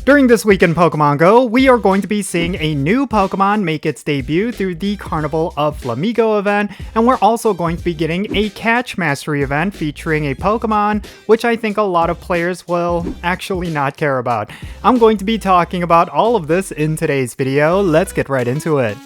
During this week in Pokemon GO, we are going to be seeing a new Pokemon make its debut through the Carnival of Flamigo event, and we're also going to be getting a Catch Mastery event featuring a Pokemon, which I think a lot of players will actually not care about. I'm going to be talking about all of this in today's video. Let's get right into it.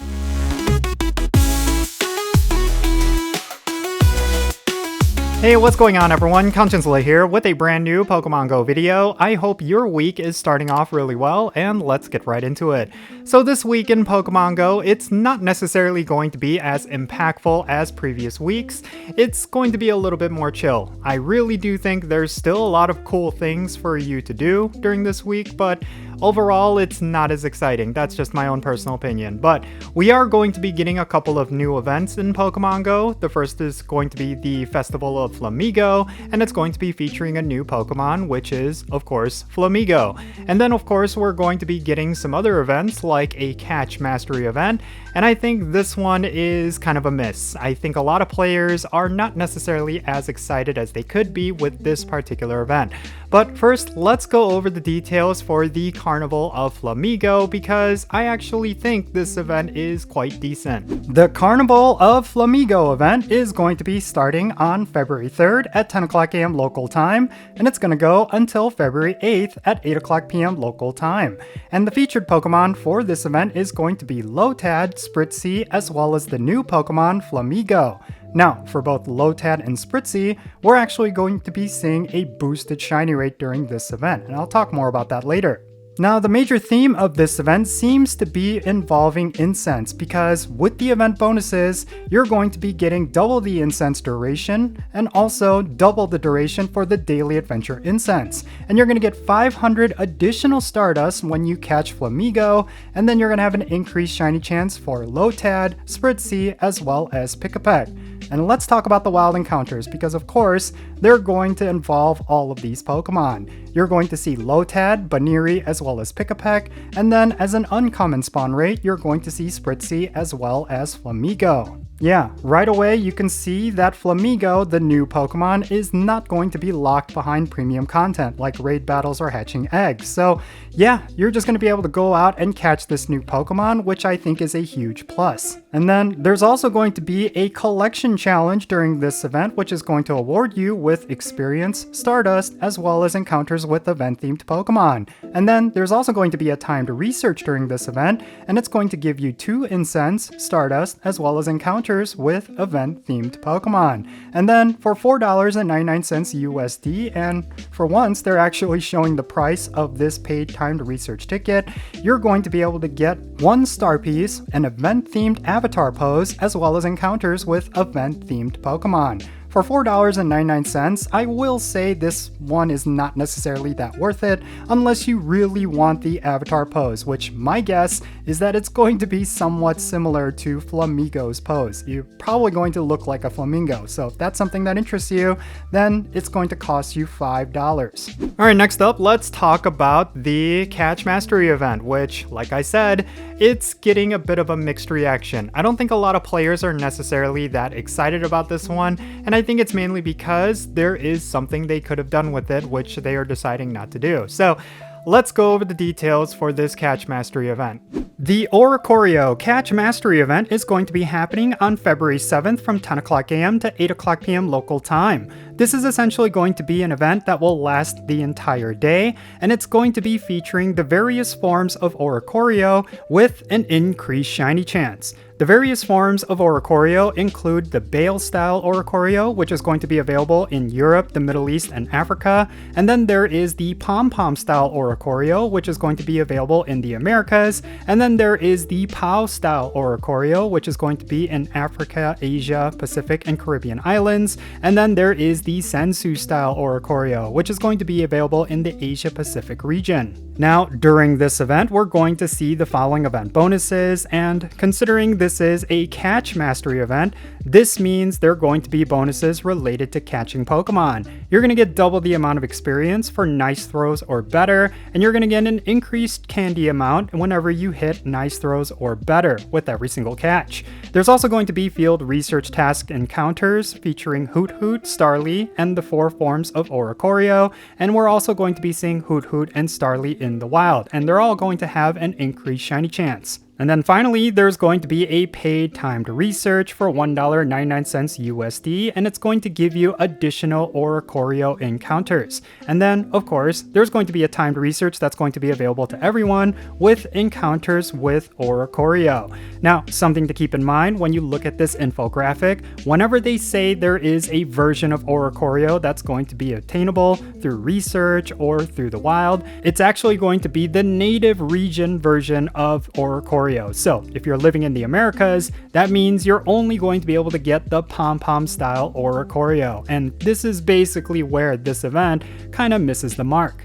Hey, what's going on everyone? Jinsula here with a brand new Pokemon GO video. I hope your week is starting off really well, and let's get right into it. So this week in Pokemon GO, it's not necessarily going to be as impactful as previous weeks. It's going to be a little bit more chill. I really do think there's still a lot of cool things for you to do during this week, but overall, it's not as exciting. That's just my own personal opinion. But we are going to be getting a couple of new events in Pokemon GO. The first is going to be the Festival of Flamigo, and it's going to be featuring a new Pokemon, which is, of course, Flamigo. And then, of course, we're going to be getting some other events, like a Catch Mastery event, and I think this one is kind of a miss. I think a lot of players are not necessarily as excited as they could be with this particular event. But first, let's go over the details for the Carnival of Flamigo, because I actually think this event is quite decent. The Carnival of Flamigo event is going to be starting on February 3rd at 10 o'clock a.m. local time, and it's going to go until February 8th at 8 o'clock p.m. local time. And the featured Pokemon for this event is going to be Lotad, Spritzee, as well as the new Pokemon Flamigo. Now, for both Lotad and Spritzee, we're actually going to be seeing a boosted shiny rate during this event, and I'll talk more about that later. Now, the major theme of this event seems to be involving incense, because with the event bonuses, you're going to be getting double the incense duration and also double the duration for the daily adventure incense. And you're going to get 500 additional Stardust when you catch Flamigo, and then you're going to have an increased shiny chance for Lotad, Spritzee, as well as Pick-a-Peck. And let's talk about the wild encounters, because of course, they're going to involve all of these Pokemon. You're going to see Lotad, Baniri, as well as Pick-a-Peck, and then as an uncommon spawn rate, you're going to see Spritzee as well as Flamigo. Yeah, right away you can see that Flamigo, the new Pokemon, is not going to be locked behind premium content like raid battles or hatching eggs. So yeah, you're just going to be able to go out and catch this new Pokemon, which I think is a huge plus. And then there's also going to be a collection challenge during this event, which is going to award you with experience, Stardust, as well as encounters with event-themed Pokemon. And then there's also going to be a timed research during this event, and it's going to give you 2 incense, Stardust, as well as encounters with event-themed Pokemon. And then for $4.99 USD, and for once they're actually showing the price of this paid timed research ticket, you're going to be able to get 1 star piece, an event-themed avatar pose, as well as encounters with event-themed Pokemon. For $4.99, I will say this one is not necessarily that worth it unless you really want the avatar pose, which my guess is that it's going to be somewhat similar to Flamigo's pose. You're probably going to look like a flamingo, so if that's something that interests you, then it's going to cost you $5. Alright, next up, let's talk about the Catch Mastery event, which, like I said, it's getting a bit of a mixed reaction. I don't think a lot of players are necessarily that excited about this one, and I think it's mainly because there is something they could have done with it, which they are deciding not to do. So let's go over the details for this Catch Mastery event. The Oricorio Catch Mastery event is going to be happening on February 7th from 10 o'clock a.m. to 8 o'clock p.m. local time. This is essentially going to be an event that will last the entire day, and it's going to be featuring the various forms of Oricorio with an increased shiny chance. The various forms of Oricorio include the Bale-style Oricorio, which is going to be available in Europe, the Middle East, and Africa. And then there is the Pom-Pom-style Oricorio, which is going to be available in the Americas. And then there is the Pow-style Oricorio, which is going to be in Africa, Asia, Pacific, and Caribbean islands. And then there is the Sensu-style Oricorio, which is going to be available in the Asia-Pacific region. Now, during this event, we're going to see the following event bonuses, and considering this is a Catch Mastery event, this means there are going to be bonuses related to catching Pokemon. You're going to get double the amount of experience for nice throws or better, and you're going to get an increased candy amount whenever you hit get nice throws or better with every single catch. There's also going to be field research task encounters featuring Hoot Hoot, Starly, and the 4 forms of Oricorio, and we're also going to be seeing Hoot Hoot and Starly in the wild, and they're all going to have an increased shiny chance. And then finally, there's going to be a paid timed research for $1.99 USD, and it's going to give you additional Oricorio encounters. And then, of course, there's going to be a timed research that's going to be available to everyone with encounters with Oricorio. Now, something to keep in mind when you look at this infographic, whenever they say there is a version of Oricorio that's going to be attainable through research or through the wild, it's actually going to be the native region version of Oricorio. So if you're living in the Americas, that means you're only going to be able to get the pom-pom style Oricorio, and this is basically where this event kind of misses the mark.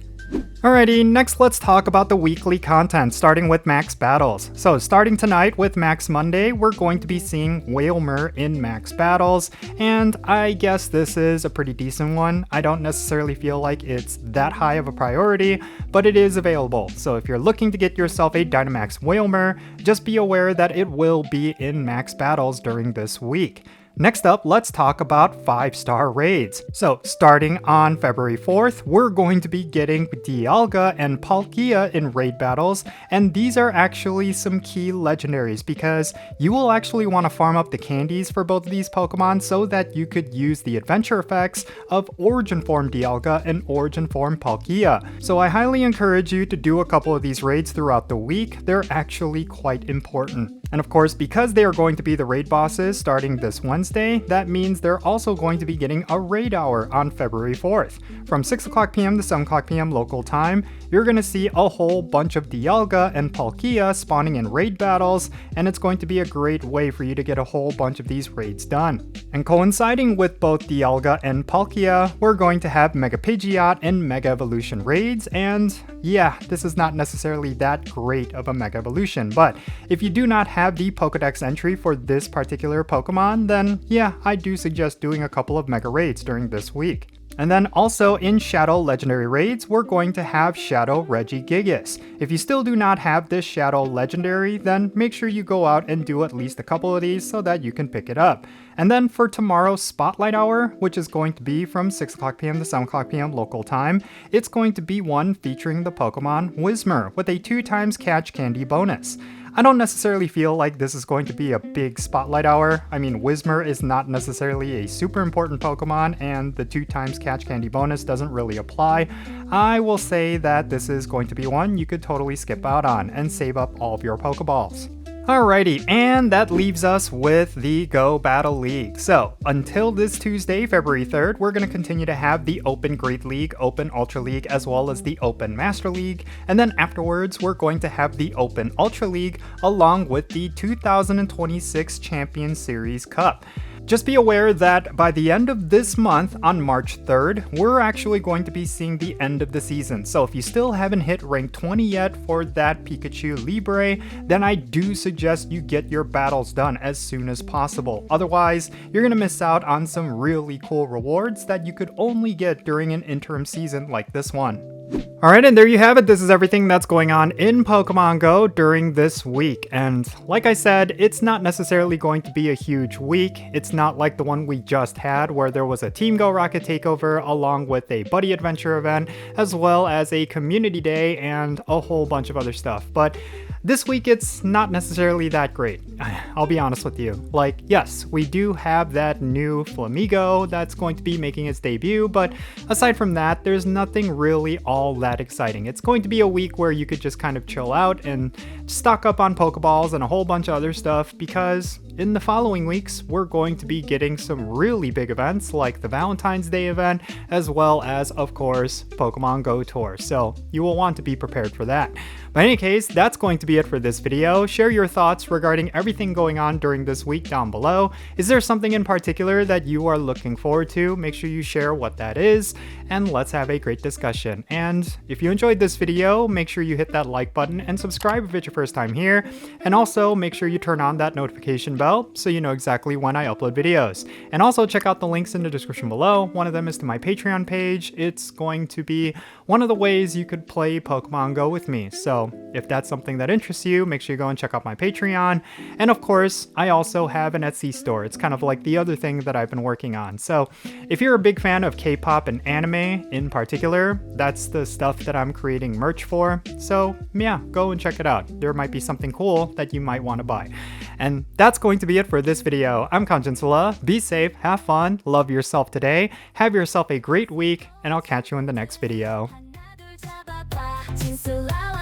Alrighty, next let's talk about the weekly content, starting with Max Battles. So starting tonight with Max Monday, we're going to be seeing Wailmer in Max Battles, and I guess this is a pretty decent one. I don't necessarily feel like it's that high of a priority, but it is available. So if you're looking to get yourself a Dynamax Wailmer, just be aware that it will be in Max Battles during this week. Next up, let's talk about 5-star raids. So starting on February 4th, we're going to be getting Dialga and Palkia in raid battles, and these are actually some key legendaries because you will actually want to farm up the candies for both of these Pokemon so that you could use the adventure effects of Origin Form Dialga and Origin Form Palkia. So I highly encourage you to do a couple of these raids throughout the week. They're actually quite important. And of course, because they are going to be the raid bosses starting this Wednesday, that means they're also going to be getting a raid hour on February 4th. From 6 o'clock p.m. to 7 o'clock p.m. local time, you're going to see a whole bunch of Dialga and Palkia spawning in raid battles, and it's going to be a great way for you to get a whole bunch of these raids done. And coinciding with both Dialga and Palkia, we're going to have Mega Pidgeot and Mega Evolution raids, and yeah, this is not necessarily that great of a Mega Evolution, but if you do not have the Pokedex entry for this particular Pokemon, then yeah, I do suggest doing a couple of Mega raids during this week. And then also in Shadow Legendary Raids, we're going to have Shadow Regigigas. If you still do not have this Shadow Legendary, then make sure you go out and do at least a couple of these so that you can pick it up. And then for tomorrow's Spotlight Hour, which is going to be from 6 o'clock p.m. to 7 o'clock p.m. local time, it's going to be one featuring the Pokemon Whismur with a 2x catch candy bonus. I don't necessarily feel like this is going to be a big spotlight hour. I mean, Whismur is not necessarily a super important Pokemon, and the 2x catch candy bonus doesn't really apply. I will say that this is going to be one you could totally skip out on and save up all of your Pokeballs. Alrighty, and that leaves us with the Go Battle League. So, until this Tuesday, February 3rd, we're going to continue to have the Open Great League, Open Ultra League, as well as the Open Master League, and then afterwards, we're going to have the Open Ultra League, along with the 2026 Champion Series Cup. Just be aware that by the end of this month, on March 3rd, we're actually going to be seeing the end of the season. So if you still haven't hit rank 20 yet for that Pikachu Libre, then I do suggest you get your battles done as soon as possible. Otherwise, you're gonna miss out on some really cool rewards that you could only get during an interim season like this one. Alright, and there you have it. This is everything that's going on in Pokemon Go during this week. And like I said, it's not necessarily going to be a huge week. It's not like the one we just had where there was a Team Go Rocket takeover along with a Buddy Adventure event, as well as a Community Day and a whole bunch of other stuff. But this week, it's not necessarily that great. I'll be honest with you. Like, yes, we do have that new Flamigo that's going to be making its debut, but aside from that, there's nothing really all that exciting. It's going to be a week where you could just kind of chill out and stock up on Pokeballs and a whole bunch of other stuff, because in the following weeks, we're going to be getting some really big events like the Valentine's Day event, as well as, of course, Pokemon Go Tour. So you will want to be prepared for that. But in any case, that's going to be it for this video. Share your thoughts regarding everything going on during this week down below. Is there something in particular that you are looking forward to? Make sure you share what that is, and let's have a great discussion. And if you enjoyed this video, make sure you hit that like button and subscribe if it's your first time here. And also make sure you turn on that notification bell bell so you know exactly when I upload videos. And also check out the links in the description below. One of them is to my Patreon page. It's going to be one of the ways you could play Pokemon Go with me. So if that's something that interests you, make sure you go and check out my Patreon. And of course, I also have an Etsy store. It's kind of like the other thing that I've been working on. So if you're a big fan of K-pop and anime in particular, that's the stuff that I'm creating merch for. So yeah, go and check it out. There might be something cool that you might want to buy. And that's going to be it for this video. I'm Jinsula. Be safe, have fun, love yourself today, have yourself a great week, and I'll catch you in the next video. Jinsula